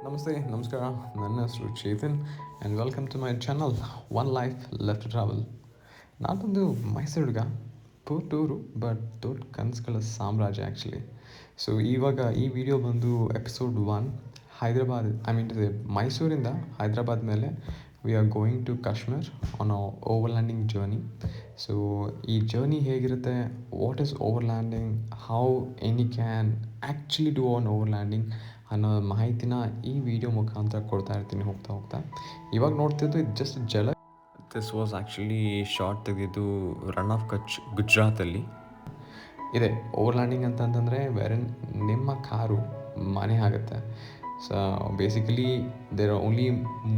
ನಮಸ್ತೆ ನಮಸ್ಕಾರ ನನ್ನ ಹೆಸರು Chetan and welcome to my channel one life left travel. ನಾನೊಂದು ಮೈಸೂರು ಹುಡುಗ, ಪುಟ್ಟೂರು ಬಟ್ ದೊಡ್ಡ ಕನಸುಗಳ ಸಾಮ್ರಾಜ್ಯ ಆ್ಯಕ್ಚುಲಿ. ಸೊ ಇವಾಗ ಈ ವಿಡಿಯೋ ಬಂದು ಎಪಿಸೋಡ್ 1 ಹೈದ್ರಾಬಾದ್, ಐ ಮೀನ್ ಮೈಸೂರಿಂದ ಹೈದ್ರಾಬಾದ್ ಮೇಲೆ we are going to Kashmir on a overlanding journey. So ಈ ಜರ್ನಿ ಹೇಗಿರುತ್ತೆ, what is overlanding, how any can actually do an overlanding ಅನ್ನೋ ಮಾಹಿತಿನ ಈ ವಿಡಿಯೋ ಮುಖಾಂತರ ಕೊಡ್ತಾ ಇರ್ತೀನಿ ಹೋಗ್ತಾ ಹೋಗ್ತಾ. ಇವಾಗ ನೋಡ್ತಿದ್ದು ಇದು just this was actually short ತೆಗೆದಿದ್ದು ರನ್ ಆಫ್ ಕಚ್ ಗುಜರಾತಲ್ಲಿ ಇದೆ. ಓವರ್ಲ್ಯಾಂಡಿಂಗ್ ಅಂತಂತಂದರೆ ಬೇರೆ ನಿಮ್ಮ ಕಾರು ಮನೆ ಆಗುತ್ತೆ. ಸೊ ಬೇಸಿಕಲಿ ದೇರ್ ಓನ್ಲಿ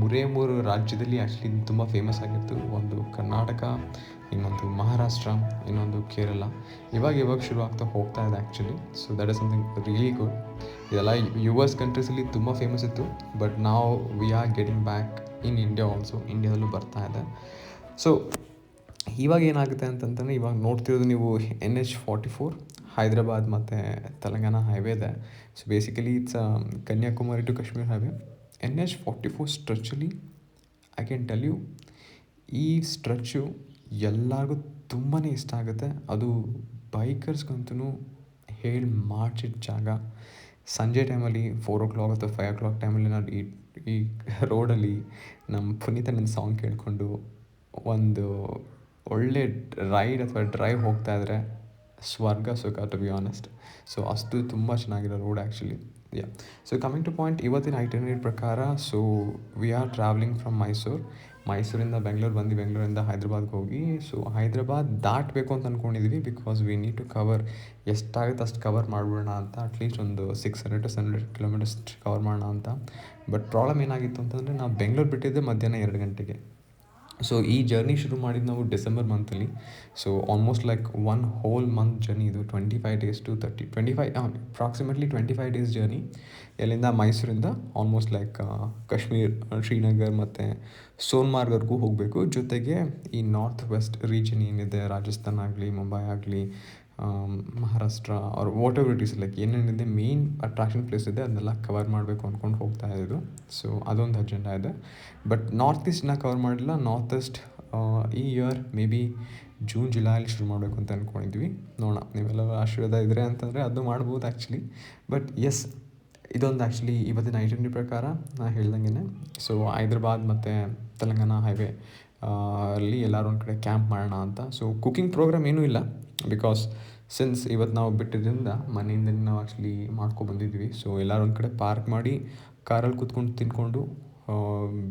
ಮೂರು ರಾಜ್ಯದಲ್ಲಿ ಆ್ಯಕ್ಚುಲಿ ತುಂಬ ಫೇಮಸ್ ಆಗಿತ್ತು. ಒಂದು ಕರ್ನಾಟಕ, ಇನ್ನೊಂದು ಮಹಾರಾಷ್ಟ್ರ, ಇನ್ನೊಂದು ಕೇರಳ. ಇವಾಗ ಶುರು ಆಗ್ತಾ ಹೋಗ್ತಾ ಇದೆ actually. So that is something really good. ಇದೆಲ್ಲ US ಕಂಟ್ರೀಸಲ್ಲಿ ತುಂಬ ಫೇಮಸ್ ಇತ್ತು, ಬಟ್ ನಾವು we are getting back in India also. ಇಂಡಿಯಾದಲ್ಲೂ ಬರ್ತಾ ಇದೆ. ಸೊ ಇವಾಗ ಏನಾಗುತ್ತೆ ಅಂತಂತಂದರೆ, ಇವಾಗ ನೋಡ್ತಿರೋದು ನೀವು NH44 ಹೈದ್ರಾಬಾದ್ ಮತ್ತು ತೆಲಂಗಾಣ ಹೈವೇ ಇದೆ. So basically it's Kanyakumari to Kashmir highway. NH44 ಸ್ಟ್ರೆಚ್ಚಲ್ಲಿ ಐ ಕ್ಯಾನ್ ಟೆಲ್ ಯು, ಈ ಸ್ಟ್ರೆಚ್ಚು ಎಲ್ಲರಿಗೂ ತುಂಬಾ ಇಷ್ಟ ಆಗುತ್ತೆ. ಅದು ಬೈಕರ್ಸ್ಗಂತೂ ಹೇಳಿ ಮಾಡಿಸಿದ ಜಾಗ. ಸಂಜೆ ಟೈಮಲ್ಲಿ 4 o'clock ಅಥವಾ 5 o'clock ಟೈಮಲ್ಲಿ ನಾನು ಈ ರೋಡಲ್ಲಿ ನಮ್ಮ ಪುನೀತನ ಸಾಂಗ್ ಕೇಳಿಕೊಂಡು ಒಂದು ಒಳ್ಳೆ ರೈಡ್ ಅಥವಾ ಡ್ರೈವ್ ಹೋಗ್ತಾ ಇದ್ದರೆ ಸ್ವರ್ಗ ಸುಖ, ಟು ಬಿ ಆನೆಸ್ಟ್. ಸೊ ಅಷ್ಟು ತುಂಬ ಚೆನ್ನಾಗಿರೋ road actually. Yeah, so coming to point, ಇವತ್ತಿನ ಐಟನರಿ ಪ್ರಕಾರ so we are travelling from ಮೈಸೂರಿಂದ ಬೆಂಗಳೂರಿಂದ ಹೈದ್ರಾಬಾದ್ಗೆ ಹೋಗಿ, ಸೊ ಹೈದ್ರಾಬಾದ್ ದಾಟಬೇಕು ಅಂತ ಅಂದ್ಕೊಂಡಿದ್ವಿ. Because we need to cover ಎಷ್ಟಾಗುತ್ತೆ ಅಷ್ಟು ಕವರ್ ಮಾಡ್ಬಿಡೋಣ ಅಂತ. ಅಟ್ಲೀಸ್ಟ್ ಒಂದು 600 to 700 kilometers ಕವರ್ ಮಾಡೋಣ ಅಂತ. ಬಟ್ ಪ್ರಾಬ್ಲಮ್ ಏನಾಗಿತ್ತು ಅಂತಂದರೆ, ನಾವು ಬೆಂಗಳೂರು ಬಿಟ್ಟಿದ್ದೆ ಮಧ್ಯಾಹ್ನ 2 ಗಂಟೆಗೆ. ಸೊ ಈ ಜರ್ನಿ ಶುರು ಮಾಡಿದ್ದು ನಾವು ಡಿಸೆಂಬರ್ ಮಂತಲ್ಲಿ. So almost like 1 whole month journey ಇದು. 25 days to 25 25 days ಜರ್ನಿ. ಎಲ್ಲಿಂದ ಮೈಸೂರಿಂದ ಆಲ್ಮೋಸ್ಟ್ ಲೈಕ್ ಕಾಶ್ಮೀರ್, ಶ್ರೀನಗರ್ ಮತ್ತು ಸೋನ್ಮಾರ್ಗ್ವರೆಗೂ ಹೋಗಬೇಕು. ಜೊತೆಗೆ ಈ ನಾರ್ತ್ ವೆಸ್ಟ್ ರೀಜನ್ ಏನಿದೆ, ರಾಜಸ್ಥಾನ ಆಗಲಿ, ಮುಂಬೈ ಆಗಲಿ, ಮಹಾರಾಷ್ಟ್ರ ಅವ್ರ what ever it is, like ಏನೇನಿದೆ ಮೇನ್ ಅಟ್ರಾಕ್ಷನ್ ಪ್ಲೇಸ್ ಇದೆ ಅದನ್ನೆಲ್ಲ ಕವರ್ ಮಾಡಬೇಕು ಅಂದ್ಕೊಂಡು ಹೋಗ್ತಾ ಇದ್ದು. ಸೊ ಅದೊಂದು ಅಜೆಂಡಾ ಇದೆ. ಬಟ್ ನಾರ್ತ್ ಈಸ್ಟ್ನ ಕವರ್ ಮಾಡಿಲ್ಲ. ನಾರ್ತ್ ಈಸ್ಟ್ ಈ ಇಯರ್ ಮೇ ಬಿ ಜೂನ್ ಜುಲೈಲಿ ಶುರು ಮಾಡಬೇಕು ಅಂತ ಅಂದ್ಕೊಂಡಿದ್ವಿ. ನೋಡೋಣ, ನೀವೆಲ್ಲ ಆಶೀರ್ವಾದ ಇದ್ದರೆ ಅಂತಂದರೆ ಅದು ಮಾಡ್ಬೋದು ಆ್ಯಕ್ಚುಲಿ. ಬಟ್ ಎಸ್, ಇದೊಂದು ಆ್ಯಕ್ಚುಲಿ ಇವತ್ತಿನ ಐಟನರಿ ಪ್ರಕಾರ ನಾನು ಹೇಳ್ದಂಗೆ. ಸೊ ಹೈದ್ರಾಬಾದ್ ಮತ್ತು ತೆಲಂಗಾಣ ಹೈವೇ ಅಲ್ಲಿ ಎಲ್ಲರೂ ಒಂದು ಕಡೆ ಕ್ಯಾಂಪ್ ಮಾಡೋಣ ಅಂತ. ಸೊ ಕುಕಿಂಗ್ ಪ್ರೋಗ್ರಾಮ್ ಏನೂ ಇಲ್ಲ, ಬಿಕಾಸ್ ಸಿನ್ಸ್ ಇವತ್ತು ನಾವು ಬಿಟ್ಟಿದ್ದರಿಂದ ಮನೆಯಿಂದ ನಾವು ಆ್ಯಕ್ಚುಲಿ ಬಂದಿದ್ವಿ. ಸೊ ಎಲ್ಲರೂ ಒಂದು ಕಡೆ ಪಾರ್ಕ್ ಮಾಡಿ ಕಾರಲ್ಲಿ ಕೂತ್ಕೊಂಡು ತಿಂದ್ಕೊಂಡು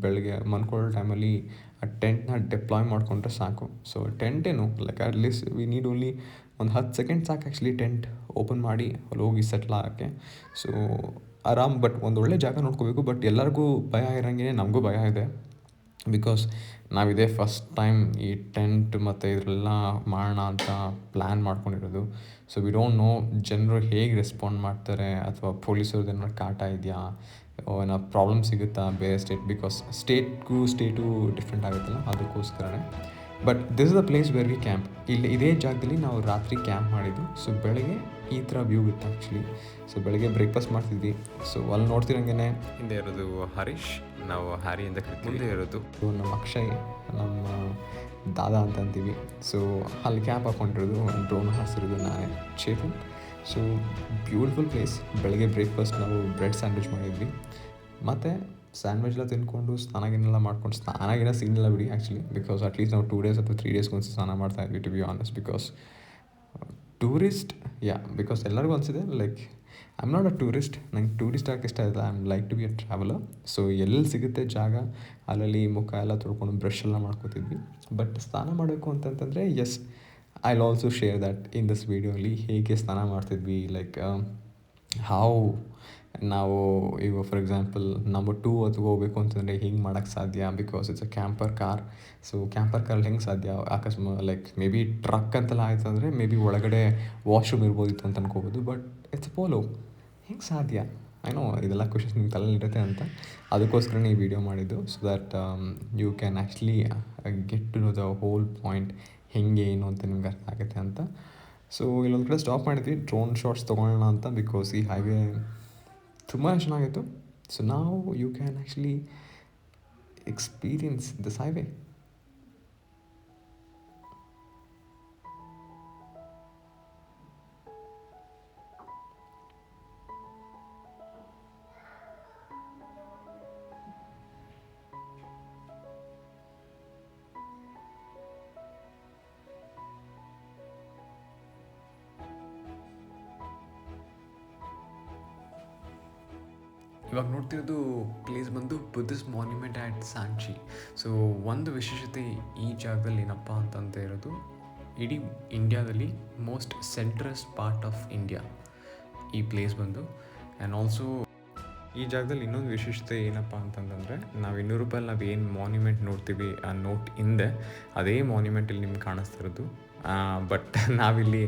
ಬೆಳಗ್ಗೆ ಮನ್ಕೊಳ್ಳೋ ಟೈಮಲ್ಲಿ ಆ ಟೆಂಟ್ನ ಡಿಪ್ಲಾಯ್ ಮಾಡಿಕೊಂಡ್ರೆ ಸಾಕು. ಸೊ ಟೆಂಟ್ ಏನು like at least we need only ಒಂದು 10 seconds ಸಾಕು ಆ್ಯಕ್ಚುಲಿ ಟೆಂಟ್ ಓಪನ್ ಮಾಡಿ ಅಲ್ಲಿ ಹೋಗಿ ಸೆಟ್ಲ್ ಆಗೋಕ್ಕೆ. ಸೊ ಆರಾಮ್. ಬಟ್ ಒಂದು ಒಳ್ಳೆ ಜಾಗ ನೋಡ್ಕೋಬೇಕು. ಬಟ್ ಎಲ್ಲರಿಗೂ ಭಯ ಇರೋಂಗೆ ನಮಗೂ ಭಯ ಇದೆ. ಬಿಕಾಸ್ ನಾವಿದೇ ಫಸ್ಟ್ ಟೈಮ್ ಈ ಟೆಂಟ್ ಮತ್ತು ಇದರೆಲ್ಲ ಮಾಡೋಣ ಅಂತ ಪ್ಲ್ಯಾನ್ ಮಾಡ್ಕೊಂಡಿರೋದು. ಸೊ ವಿ ಡೋಂಟ್ ನೋ ಜನರು ಹೇಗೆ ರೆಸ್ಪಾಂಡ್ ಮಾಡ್ತಾರೆ, ಅಥವಾ ಪೊಲೀಸರದ್ದು ಏನಾದ್ರು ಕಾಟ ಇದೆಯಾ, ಏನೋ ಪ್ರಾಬ್ಲಮ್ ಸಿಗುತ್ತಾ ಬೇರೆ ಸ್ಟೇಟ್. ಬಿಕಾಸ್ ಸ್ಟೇಟು ಡಿಫ್ರೆಂಟ್ ಆಗುತ್ತಲ್ಲ, ಅದಕ್ಕೋಸ್ಕರನೇ. But this is the place where we camp. ಇದೇ ಜಾಗದಲ್ಲಿ ನಾವು ರಾತ್ರಿ ಕ್ಯಾಂಪ್ ಮಾಡಿದ್ದು. ಸೊ ಬೆಳಗ್ಗೆ ಈ ಥರ ವ್ಯೂ ಇತ್ತು ಆ್ಯಕ್ಚುಲಿ. ಸೊ ಬೆಳಗ್ಗೆ ಬ್ರೇಕ್ಫಾಸ್ಟ್ ಮಾಡ್ತಿದ್ವಿ. ಸೊ ಅಲ್ಲಿ ನೋಡ್ತಿರಂಗೆ ಹಿಂದೆ ಇರೋದು ಹರೀಶ್, ನಾವು ಹ್ಯಾರಿ ಅಂತ ಕರಿತೀವಿ. ಮುಂದೆ ಇರೋದು ನಮ್ಮ ಅಕ್ಷಯ್, ನಮ್ಮ ದಾದಾ ಅಂತ ಅಂತೀವಿ. ಸೊ ಅಲ್ಲಿ ಕ್ಯಾಂಪ್ ಹಾಕ್ಕೊಂಡಿರೋದು, ಡ್ರೋನ್ ಹಾರಿಸಿರೋದು ನಾನೇ, ಚೇತನ್. So beautiful place. ಬೆಳಗ್ಗೆ ಬ್ರೇಕ್ಫಾಸ್ಟ್ ನಾವು ಬ್ರೆಡ್ ಸ್ಯಾಂಡ್ವಿಚ್ ಮಾಡಿದ್ವಿ. ಮತ್ತು ಸ್ಯಾಂಡ್ವಿಚೆಲ್ಲ ತಿಂದ್ಕೊಂಡು ಸ್ನಾನ ಮಾಡ್ಕೊಂಡು ಸೀನಿಲ್ಲ ಬಿಡಿ ಆ್ಯಕ್ಚುಲಿ. ಬಿಕಾಸ್ ಅಟ್ಲೀಸ್ಟ್ ನಾವು 2 days ಅಥವಾ 3 days ಒಂದು ಸ್ನಾನ ಮಾಡ್ತಾಯಿದ್ವಿ, to be honest. Because tourist, because ಎಲ್ಲರಿಗೂ ಅನಿಸಿದೆ like I am not a tourist. ನಂಗೆ ಟೂರಿಸ್ಟ್ ಆಗಕ್ಕೆ ಇಷ್ಟ ಇಲ್ಲ. I am like to be a traveller. So ಎಲ್ಲಿ ಸಿಗುತ್ತೆ ಜಾಗ ಅಲ್ಲಲ್ಲಿ ಮುಖ ಎಲ್ಲ ತೊಳ್ಕೊಂಡು ಬ್ರಷ್ ಎಲ್ಲ ಮಾಡ್ಕೋತಿದ್ವಿ. ಬಟ್ ಸ್ನಾನ ಮಾಡಬೇಕು ಅಂತಂತಂದರೆ yes, I will also share that in this ವೀಡಿಯೋಲಿ. ಹೇಗೆ ಸ್ನಾನ ಮಾಡ್ತಿದ್ವಿ, ಲೈಕ್ ಹೌ ನಾವು ಈಗ ಫಾರ್ ಎಕ್ಸಾಂಪಲ್ ನಂಬರ್ 2 ಹೊತ್ತಿಗೆ ಹೋಗಬೇಕು ಅಂತಂದರೆ ಹಿಂಗೆ ಮಾಡೋಕ್ಕೆ ಸಾಧ್ಯ. Because it's a camper car. So camper ಕಾರಲ್ಲಿ ಹೆಂಗೆ ಸಾಧ್ಯ, ಅಕಸ್ಮಾತ್ ಲೈಕ್ ಮೇ ಬಿ ಟ್ರಕ್ ಅಂತೆಲ್ಲ ಆಯ್ತು ಅಂದರೆ ಮೇ ಬಿ ಒಳಗಡೆ ವಾಶ್ರೂಮ್ ಇರ್ಬೋದಿತ್ತು ಅಂತ ಅನ್ಕೋಬೋದು. ಬಟ್ ಇಟ್ಸ್ ಪೋಲೋ, ಹೆಂಗೆ ಸಾಧ್ಯ? ಏನೋ ಇದೆಲ್ಲ ಕ್ವಶನ್ಸ್ ನಿಮ್ಮ ತಲೆಯಲ್ಲಿ ಇರುತ್ತೆ ಅಂತ ಅದಕ್ಕೋಸ್ಕರನೇ ಈ ವಿಡಿಯೋ ಮಾಡಿದ್ದು. So that you can actually get to know the whole point, ಹೆಂಗೆ ಏನು ಅಂತ ನಿಮ್ಗೆ ಅರ್ಥ ಆಗುತ್ತೆ ಅಂತ. ಸೊ ಇಲ್ಲೊಂದು ಕಡೆ ಸ್ಟಾಪ್ ಮಾಡಿದ್ವಿ ಡ್ರೋನ್ ಶಾಟ್ಸ್ ತೊಗೊಳ್ಳೋಣ ಅಂತ. ಬಿಕಾಸ್ ಈ ಹೈವೇ ತುಂಬ ಚೆನ್ನಾಗಿತ್ತು. So now you can actually experience this highway. ಇವಾಗ ನೋಡ್ತಿರೋದು ಪ್ಲೇಸ್ ಬಂದು Buddhist monument at Sanchi. So ಒಂದು ವಿಶೇಷತೆ ಈ ಜಾಗದಲ್ಲಿ ಏನಪ್ಪ ಅಂತಂತ ಇರೋದು, ಇಡೀ ಇಂಡಿಯಾದಲ್ಲಿ ಮೋಸ್ಟ್ ಸೆಂಟ್ರಸ್ಟ್ ಪಾರ್ಟ್ ಆಫ್ ಇಂಡಿಯಾ ಈ ಪ್ಲೇಸ್ ಬಂದು. ಆ್ಯಂಡ್ ಆಲ್ಸೋ ಈ ಜಾಗದಲ್ಲಿ ಇನ್ನೊಂದು ವಿಶೇಷತೆ ಏನಪ್ಪ ಅಂತಂದರೆ, ನಾವು ₹200 ನಾವು ಏನು ಮಾನ್ಯುಮೆಂಟ್ ನೋಡ್ತೀವಿ ಆ ನೋಟ್ ಹಿಂದೆ ಅದೇ ಮಾನ್ಯುಮೆಂಟಲ್ಲಿ ನಿಮ್ಗೆ ಕಾಣಿಸ್ತಿರೋದು. ಬಟ್ ನಾವಿಲ್ಲಿ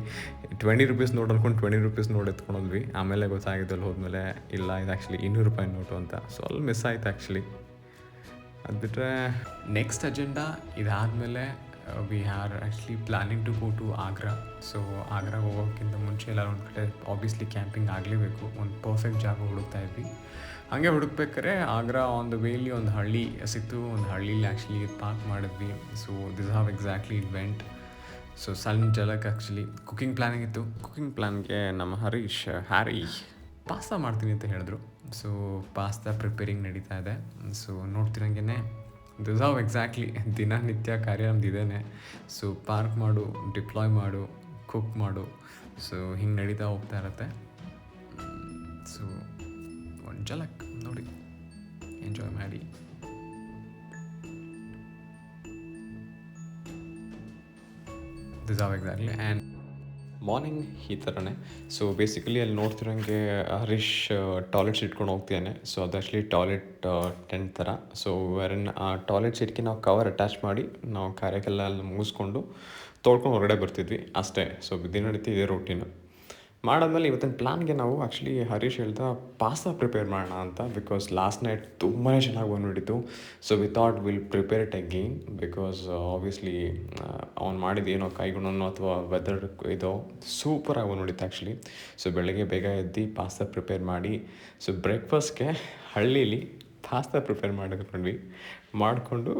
₹20 ನೋಟ್ ಅಂದ್ಕೊಂಡು ₹20 ನೋಟ್ ಎತ್ಕೊಂಡೋದ್ವಿ. ಆಮೇಲೆ ಗೊತ್ತಾಗಿದ್ದಲ್ಲಿ ಹೋದ್ಮೇಲೆ ಇಲ್ಲ, ಇದು ಆ್ಯಕ್ಚುಲಿ ₹200 ನೋಟು ಅಂತ. ಸೊ ಅಲ್ಲಿ ಮಿಸ್ ಆಯ್ತು ಆ್ಯಕ್ಚುಲಿ. ಅದು ಬಿಟ್ಟರೆ ನೆಕ್ಸ್ಟ್ ಅಜೆಂಡಾ ಇದಾದಮೇಲೆ we are actually planning to go to Agra. So Agra ಹೋಗೋಕ್ಕಿಂತ ಮುಂಚೆ ಎಲ್ಲ ಒಂದು ಕಡೆ ಆಬ್ವಿಯಸ್ಲಿ ಕ್ಯಾಂಪಿಂಗ್ ಆಗಲೇಬೇಕು. ಒಂದು ಪರ್ಫೆಕ್ಟ್ ಜಾಗ ಹುಡುಕ್ತಾ ಇದ್ವಿ. ಹಾಗೆ ಹುಡುಕ್ಬೇಕಾದ್ರೆ ಆಗ್ರಾ ಆನ್ ದ ವೇಲಿ ಒಂದು ಹಳ್ಳಿ ಸಿಕ್ತು. ಒಂದು ಹಳ್ಳೀಲಿ ಆ್ಯಕ್ಚುಲಿ ಪಾರ್ಕ್ ಮಾಡಿದ್ವಿ. So this have exactly it went. So ಸಣ್ಣ ಜಲಕ್ಕೆ ಆ್ಯಕ್ಚುಲಿ ಕುಕಿಂಗ್ ಪ್ಲ್ಯಾನಿಂಗ್ ಇತ್ತು. ಕುಕಿಂಗ್ ಪ್ಲ್ಯಾನ್ಗೆ ನಮ್ಮ ಹ್ಯಾರಿ ಪಾಸ್ತಾ ಮಾಡ್ತೀನಿ ಅಂತ ಹೇಳಿದ್ರು. ಸೊ ಪಾಸ್ತಾ ಪ್ರಿಪೇರಿಂಗ್ ನಡೀತಾ ಇದೆ. ಸೊ ನೋಡ್ತಿರಂಗೆ ದಿಸ್ ಹಾವ್ ಎಕ್ಸಾಕ್ಟ್ಲಿ ದಿನನಿತ್ಯ ಕಾರ್ಯ ನಮ್ದು ಇದೇನೆ. ಸೊ ಪಾರ್ಕ್ ಮಾಡು, ಡಿಪ್ಲಾಯ್ ಮಾಡು, ಕುಕ್ ಮಾಡು. ಸೊ ಹಿಂಗೆ ನಡೀತಾ ಹೋಗ್ತಾ ಇರತ್ತೆ. ಸೊ ಒಂದು ಜಲಕ್ ನೋಡಿ, ಎಂಜಾಯ್ ಮಾಡಿ. This have exactly. And morning ಈ ಥರನೇ. ಸೊ ಬೇಸಿಕಲಿ ಅಲ್ಲಿ ನೋಡ್ತಿರೋಂಗೆ ಹರೀಶ್ ಟಾಯ್ಲೆಟ್ ಇಟ್ಕೊಂಡು ಹೋಗ್ತಿದ್ದಾನೆ. ಸೊ ಅದು ಆ್ಯಕ್ಚುಲಿ ಟಾಯ್ಲೆಟ್ ಟೆಂಟ್ ಥರ. ಸೊ ವೆರನ್ ಆ ಟಾಯ್ಲೆಟ್ ಸೀಟ್ಗೆ ನಾವು ಕವರ್ ಅಟ್ಯಾಚ್ ಮಾಡಿ ನಾವು ಕಾರ್ಯಕ್ಕೆಲ್ಲ ಅಲ್ಲಿ ಮುಗಿಸ್ಕೊಂಡು ತೊಳ್ಕೊಂಡು ಹೊರಗಡೆ ಬರ್ತಿದ್ವಿ ಅಷ್ಟೇ. ಸೊ ದಿನನಿತ್ಯ ಇದೇ ರೂಟೀನು. ಮಾಡಾದ್ಮೇಲೆ ಇವತ್ತಿನ ಪ್ಲ್ಯಾನ್ಗೆ ನಾವು ಆ್ಯಕ್ಚುಲಿ ಹರೀಶ್ ಹೇಳ್ದ ಪಾಸ್ತಾ ಪ್ರಿಪೇರ್ ಮಾಡೋಣ ಅಂತ. ಬಿಕಾಸ್ ಲಾಸ್ಟ್ ನೈಟ್ ತುಂಬಾ ಚೆನ್ನಾಗಿ ಬಂದುಬಿಟ್ಟಿತ್ತು. So we thought will prepare it again. Because obviously ಅವ್ನು ಮಾಡಿದ್ದೇನೋ ಕೈಗುಣನೋ ಅಥವಾ ವೆದರ್ ಇದೋ ಸೂಪರಾಗಿ ಬಂದುಬಿಟ್ಟಿತ್ತು ಆ್ಯಕ್ಚುಲಿ. ಸೊ ಬೆಳಗ್ಗೆ ಬೇಗ ಎದ್ದು ಪಾಸ್ತಾ ಪ್ರಿಪೇರ್ ಮಾಡಿ, ಸೊ ಬ್ರೇಕ್ಫಾಸ್ಟ್ಗೆ ಹಳ್ಳೀಲಿ ಪಾಸ್ತಾ ಪ್ರಿಪೇರ್ ಮಾಡಿಕೊಂಡು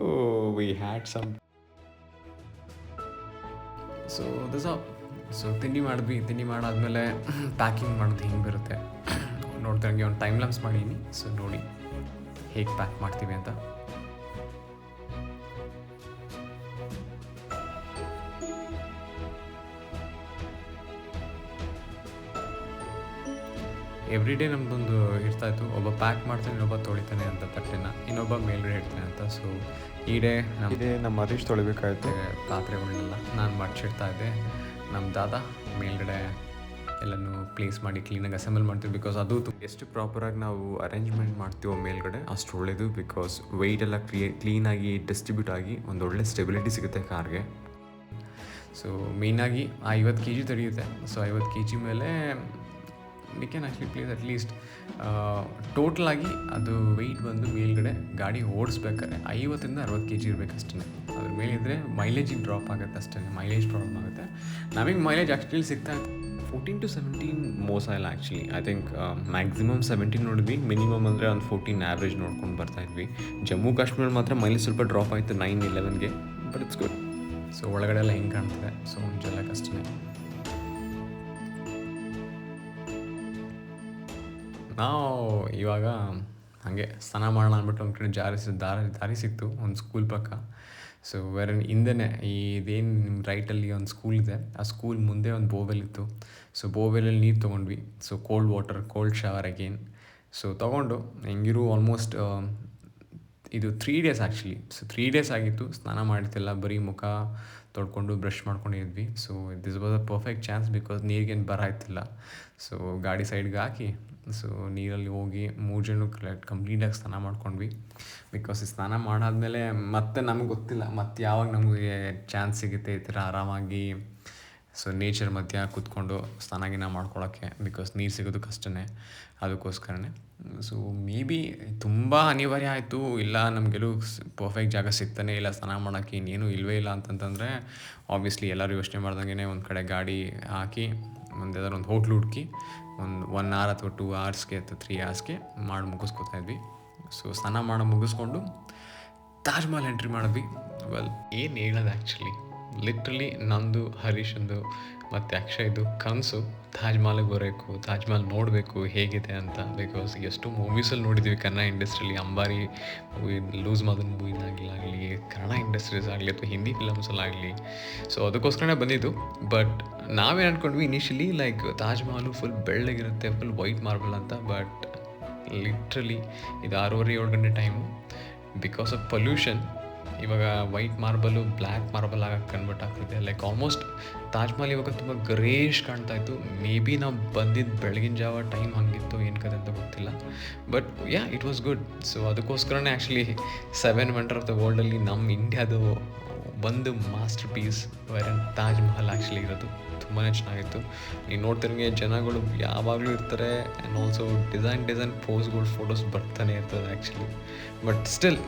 ವಿ ಹ್ಯಾಡ್ ಸಮ್. ಸೊ ತಿಂಡಿ ಮಾಡಿದ್ವಿ. ತಿಂಡಿ ಮಾಡಾದ್ಮೇಲೆ ಪ್ಯಾಕಿಂಗ್ ಮಾಡೋದು ಹಿಂಗೆ ಬರುತ್ತೆ ನೋಡ್ದಂಗೆ ಒಂದು ಟೈಮ್ ಲ್ಯಾಪ್ಸ್ ಮಾಡೀನಿ. ಸೊ ನೋಡಿ ಹೇಗೆ ಪ್ಯಾಕ್ ಮಾಡ್ತೀವಿ ಅಂತ. ಎವ್ರಿ ಡೇ ನಮ್ಮದೊಂದು ಇರ್ತಾಯಿತ್ತು, ಒಬ್ಬ ಪ್ಯಾಕ್ ಮಾಡ್ತಾನೆ, ಇನ್ನೊಬ್ಬ ತೊಳಿತಾನೆ ಅಂತ ತಟ್ಟೆನ, ಇನ್ನೊಬ್ಬ ಮೇಲ್ಗಡೆ ಇಡ್ತಾನೆ ಅಂತ. ಸೊ ಈ ಡೇ ನಮ್ಮ ಹರೀಶ್ ತೊಳಿಬೇಕಾಗುತ್ತೆ ಪಾತ್ರೆಗಳನ್ನೆಲ್ಲ. ನಾನು ಮಡ್ಚಿಡ್ತಾ ಇದ್ದೆ. ನಮ್ಮ ದಾದಾ ಮೇಲ್ಗಡೆ ಎಲ್ಲನೂ ಪ್ಲೇಸ್ ಮಾಡಿ ಕ್ಲೀನಾಗಿ ಅಸೆಂಬಲ್ ಮಾಡ್ತೀವಿ. ಬಿಕಾಸ್ ಅದು ಎಷ್ಟು ಪ್ರಾಪರಾಗಿ ನಾವು ಅರೇಂಜ್ಮೆಂಟ್ ಮಾಡ್ತೀವೋ ಮೇಲ್ಗಡೆ ಅಷ್ಟು ಒಳ್ಳೆಯದು. ಬಿಕಾಸ್ ವೆಯ್ಟ್ ಎಲ್ಲ ಕ್ಲೀನಾಗಿ ಡಿಸ್ಟ್ರಿಬ್ಯೂಟ್ ಆಗಿ ಒಂದು ಒಳ್ಳೆ ಸ್ಟೆಬಿಲಿಟಿ ಸಿಗುತ್ತೆ ಕಾರ್ಗೆ. ಸೊ ಮೇಯ್ನಾಗಿ 50 kg ತಡೆಯುತ್ತೆ. ಸೊ 50 kg ಮೇಲೆ we can actually place at least ಟೋಟಲಾಗಿ ಅದು ವೆಯ್ಟ್ ಬಂದು ಮೇಲ್ಗಡೆ ಗಾಡಿ ಓಡಿಸ್ಬೇಕಾದ್ರೆ 50 60 kg ಇರಬೇಕು ಅಷ್ಟೇ. ಅದ್ರ ಮೇಲೆ ಇದ್ದರೆ ಮೈಲೇಜಿಗೆ ಡ್ರಾಪ್ ಆಗುತ್ತೆ ಅಷ್ಟೇ. ಮೈಲೇಜ್ ಪ್ರಾಬ್ಲಮ್ ಆಗುತ್ತೆ. ನಮಗೆ ಮೈಲೇಜ್ ಆ್ಯಕ್ಚುಲಿ ಸಿಗ್ತಾ 14 to 17 ಮೋಸ ಇಲ್ಲ ಆ್ಯಕ್ಚುಲಿ. ಐ ಥಿಂಕ್ ಮ್ಯಾಕ್ಸಿಮಮ್ 17 ನೋಡಿದ್ವಿ. ಮಿನಿಮಮ್ ಅಂದರೆ ಒಂದು 14 ಆ್ಯಾವ್ರೇಜ್ ನೋಡ್ಕೊಂಡು ಬರ್ತಾಯಿದ್ವಿ. ಜಮ್ಮು ಕಾಶ್ಮೀರ ಮಾತ್ರ ಮೈಲೇಜ್ ಸ್ವಲ್ಪ ಡ್ರಾಪ್ ಆಯಿತು 9-11ಗೆ. But it's good. ಸೊ ಒಳಗಡೆ ಎಲ್ಲ ಹೆಂಗೆ ಕಾಣ್ತದೆ. ಸೊ ಒಂದು ಜಲಕ್ಕೆ ಅಷ್ಟೇ. ನಾವು ಇವಾಗ ಹಾಗೆ ಸ್ನಾನ ಮಾಡೋಣ ಅಂದ್ಬಿಟ್ಟು ಒಂದು ಕಡೆ ದಾರಿ ಸಿಕ್ತು ಒಂದು ಸ್ಕೂಲ್ ಪಕ್ಕ. ಸೊ ವೆರನ್ ಹಿಂದೆನೇ ಇದೇನು ನಿಮ್ಮ ರೈಟಲ್ಲಿ ಒಂದು ಸ್ಕೂಲ್ ಇದೆ, ಆ ಸ್ಕೂಲ್ ಮುಂದೆ ಒಂದು ಬೋರ್ವೆಲ್ ಇತ್ತು. ಸೊ ಬೋರ್ವೆಲಲ್ಲಿ ನೀರು ತೊಗೊಂಡ್ವಿ. So cold shower again. So ತೊಗೊಂಡು ಹೆಂಗಿರು ಆಲ್ಮೋಸ್ಟ್ ಇದು 3 days ಆ್ಯಕ್ಚುಲಿ. ಸೊ 3 days ಆಗಿತ್ತು. ಸ್ನಾನ ಮಾಡ್ತಿಲ್ಲ, ಬರೀ ಮುಖ ತೊಳ್ಕೊಂಡು ಬ್ರಷ್ ಮಾಡ್ಕೊಂಡಿದ್ವಿ. So this was a perfect chance. Because ನೀರಿಗೇನು ಬರಾಯ್ತಿಲ್ಲ. ಸೊ ಗಾಡಿ ಸೈಡ್ಗೆ ಹಾಕಿ ಸೊ ನೀರಲ್ಲಿ ಹೋಗಿ 3 ಜನ ಕಂಪ್ಲೀಟಾಗಿ ಸ್ನಾನ ಮಾಡ್ಕೊಂಡ್ವಿ. ಬಿಕಾಸ್ ಈ ಸ್ನಾನ ಮಾಡಾದ್ಮೇಲೆ ಮತ್ತೆ ನಮಗೆ ಗೊತ್ತಿಲ್ಲ ಮತ್ತೆ ಯಾವಾಗ ನಮಗೆ ಚಾನ್ಸ್ ಸಿಗುತ್ತೆ ಈ ಥರ ಆರಾಮಾಗಿ ಸೊ ನೇಚರ್ ಮಧ್ಯ ಕೂತ್ಕೊಂಡು ಸ್ನಾನ ಮಾಡ್ಕೊಳ್ಳೋಕ್ಕೆ. ಬಿಕಾಸ್ ನೀರು ಸಿಗೋದು ಕಷ್ಟನೇ, ಅದಕ್ಕೋಸ್ಕರನೇ. ಸೊ ಮೇ ಬಿ ತುಂಬ ಅನಿವಾರ್ಯ ಆಯಿತು, ಇಲ್ಲ ನಮಗೆಲ್ಲೂ ಪರ್ಫೆಕ್ಟ್ ಜಾಗ ಸಿಗ್ತಾನೆ ಇಲ್ಲ ಸ್ನಾನ ಮಾಡೋಕ್ಕೆ, ಇನ್ನೇನು ಇಲ್ಲವೇ ಇಲ್ಲ ಅಂತಂತಂದರೆ ಆಬ್ವಿಯಸ್ಲಿ ಎಲ್ಲರೂ ಯೋಚನೆ ಮಾಡ್ದಂಗೆ ಒಂದು ಕಡೆ ಗಾಡಿ ಹಾಕಿ ಒಂದು ಯಾವ್ದಾದ್ರು ಒಂದು ಹೋಟ್ಲು ಹುಡುಕಿ ಒಂದು 1 hour ಅಥವಾ 2 hours ಅಥವಾ 3 hours ಮಾಡಿ ಮುಗಿಸ್ಕೊತಾ ಇದ್ವಿ. ಸೊ ಸ್ನಾನ ಮಾಡೋ ಮುಗಿಸ್ಕೊಂಡು ತಾಜ್ ಮಹಲ್ ಎಂಟ್ರಿ ಮಾಡಿದ್ವಿ. ವೆಲ್, ಏನು ಹೇಳೋದು ಆ್ಯಕ್ಚುಲಿ, ಲಿಟ್ರಲಿ ನಂದು, ಹರೀಶಂದು ಮತ್ತು ಅಕ್ಷಯ್ದು ಕನಸು ತಾಜ್ ಮಹಲ್ಗೆ ಬರಬೇಕು, ತಾಜ್ ಮಹಲ್ ನೋಡಬೇಕು ಹೇಗಿದೆ ಅಂತ. ಬಿಕಾಸ್ ಎಷ್ಟು ಮೂವೀಸಲ್ಲಿ ನೋಡಿದ್ದೀವಿ ಕನ್ನಡ ಇಂಡಸ್ಟ್ರಿಲಿ, ಅಂಬಾರಿ ಮೂವಿ, ಲೂಸ್ ಮದನ್ ಮೂವಿನಾಗಲಿ, ಕನ್ನಡ ಇಂಡಸ್ಟ್ರೀಸ್ ಆಗಲಿ ಅಥವಾ ಹಿಂದಿ ಫಿಲಮ್ಸಲ್ಲಾಗಲಿ. ಸೊ ಅದಕ್ಕೋಸ್ಕರನೇ ಬಂದಿದ್ದು. ಬಟ್ ನಾವೇನು ಅಂದ್ಕೊಂಡ್ವಿ ಇನಿಷಿಯಲಿ, ಲೈಕ್ ತಾಜ್ ಮಹಲು ಫುಲ್ ಬೆಳ್ಳಗಿರುತ್ತೆ, ಫುಲ್ ವೈಟ್ ಮಾರ್ಬಲ್ ಅಂತ. ಬಟ್ ಲಿಟ್ರಲಿ ಇದು 6:30-7 ಗಂಟೆ ಟೈಮು. ಬಿಕಾಸ್ ಆಫ್ ಪೊಲ್ಯೂಷನ್ ಇವಾಗ ವೈಟ್ ಮಾರ್ಬಲು ಬ್ಲ್ಯಾಕ್ ಮಾರ್ಬಲ್ ಆಗಕ್ಕೆ ಕನ್ವರ್ಟ್ ಆಗ್ತಿದೆ. ಲೈಕ್ ಆಲ್ಮೋಸ್ಟ್ ತಾಜ್ ಮಹಲ್ ಇವಾಗ ತುಂಬ ಗ್ರೇಷ್ ಕಾಣ್ತಾ ಇತ್ತು. ಮೇ ಬಿ ನಾವು ಬಂದಿದ್ದು ಬೆಳಗಿನ ಜಾವ ಟೈಮ್ ಹಂಗಿತ್ತು, ಏನು ಕತೆ ಅಂತ ಗೊತ್ತಿಲ್ಲ. But yeah, it was good. So ಅದಕ್ಕೋಸ್ಕರನೇ ಆ್ಯಕ್ಚುಲಿ 7 ವಂಡರ್ ಆಫ್ ದ ವರ್ಲ್ಡಲ್ಲಿ ನಮ್ಮ ಇಂಡಿಯಾದು ಒಂದು masterpiece Taj Mahal actually ಇರೋದು. ತುಂಬಾ ಚೆನ್ನಾಗಿತ್ತು. ನೀವು ನೋಡ್ತಿರಂಗೆ ಜನಗಳು ಯಾವಾಗಲೂ ಇರ್ತಾರೆ. ಆ್ಯಂಡ್ ಆಲ್ಸೋ ಡಿಸೈನ್ ಪೋಸ್ಗಳು, ಫೋಟೋಸ್ ಬರ್ತಾನೆ ಇರ್ತದೆ actually. But still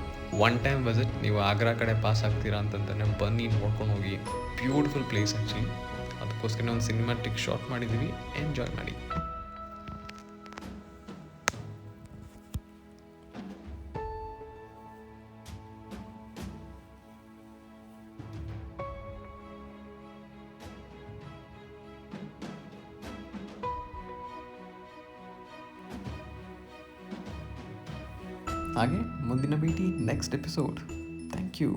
one time visit. ನೀವು ಆಗ್ರಾ ಕಡೆ ಪಾಸ್ ಆಗ್ತೀರಾ ಅಂತಂದ್ರೆ ಬನ್ನಿ, ನೋಡ್ಕೊಂಡು ಹೋಗಿ. Beautiful place actually. ಅದಕ್ಕೋಸ್ಕರ ಒಂದು ಸಿನಿಮ್ಯಾಟಿಕ್ ಶಾಟ್ ಮಾಡಿದ್ದೀವಿ, ಎಂಜಾಯ್ ಮಾಡಿ. ಹಾಗೆ ಮುಂದಿನ ಭೇಟಿ ನೆಕ್ಸ್ಟ್ ಎಪಿಸೋಡ್. Thank you.